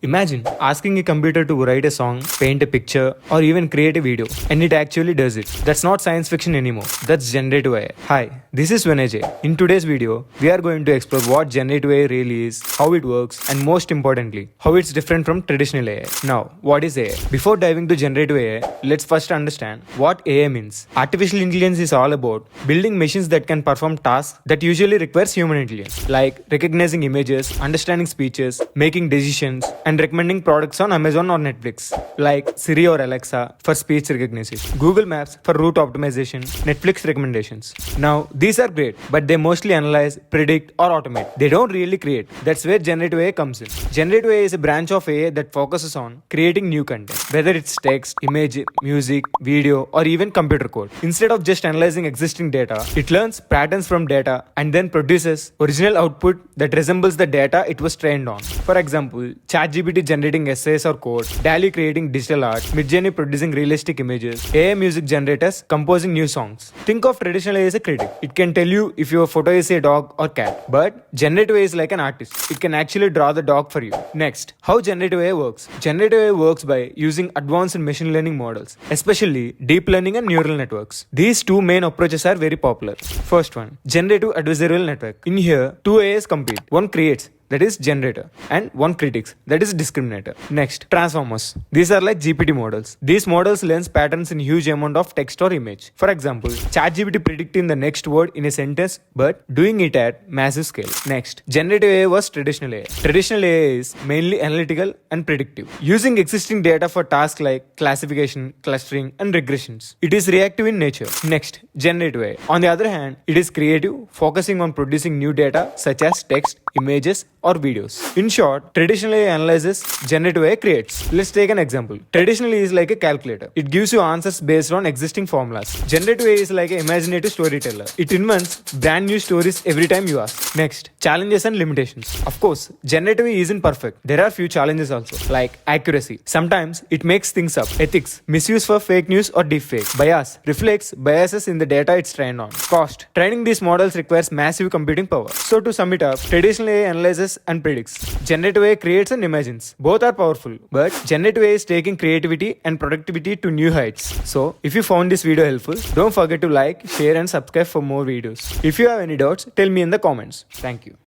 Imagine asking a computer to write a song, paint a picture, or even create a video, and it actually does it. That's not science fiction anymore. That's generative AI. Hi, this is Vinay Jay. In today's video, we are going to explore what generative AI really is, how it works, and most importantly, how it's different from traditional AI. Now, what is AI? Before diving to generative AI, let's first understand what AI means. Artificial intelligence is all about building machines that can perform tasks that usually requires human intelligence, like recognizing images, understanding speeches, making decisions, and recommending products on Amazon or Netflix, like Siri or Alexa for speech recognition, Google Maps for route optimization, Netflix recommendations. Now, these are great, but they mostly analyze, predict, or automate. They don't really create. That's where generative AI comes in. Generative AI is a branch of AI that focuses on creating new content, whether it's text, image, music, video, or even computer code. Instead of just analyzing existing data, it learns patterns from data and then produces original output that resembles the data it was trained on. For example, ChatGPT generating essays or code, DALL creating digital art, MidJourney producing realistic images, AI music generators composing new songs. Think of traditional AI as a critic. It can tell you if your photo is a dog or cat. But generative AI is like an artist. It can actually draw the dog for you. Next, how generative AI works. Generative AI works by using advanced machine learning models, especially deep learning and neural networks. These two main approaches are very popular. First one, generative adversarial network. In here, two AIs compete. One creates, that is generator, and one critics, that is discriminator. Next, transformers. These are like GPT models. These models learn patterns in huge amount of text or image. For example, ChatGPT predicting the next word in a sentence, but doing it at massive scale. Next, generative AI was traditional AI. Traditional AI is mainly analytical and predictive, using existing data for tasks like classification, clustering, and regressions. It is reactive in nature. Next, generative AI. On the other hand, it is creative, focusing on producing new data such as text, images, or videos. In short, traditional AI analyzes, generative AI creates. Let's take an example. Traditional AI is like a calculator. It gives you answers based on existing formulas. Generative AI is like an imaginative storyteller. It invents brand new stories every time you ask. Next, challenges and limitations. Of course, generative AI isn't perfect. There are few challenges also, like accuracy. Sometimes it makes things up. Ethics, misuse for fake news or deepfake. Bias, reflects biases in the data it's trained on. Cost, training these models requires massive computing power. So to sum it up, traditional AI analyzes and predicts. Generative AI creates and imagines. Both are powerful, but generative AI is taking creativity and productivity to new heights. So, if you found this video helpful, don't forget to like, share, and subscribe for more videos. If you have any doubts, tell me in the comments. Thank you.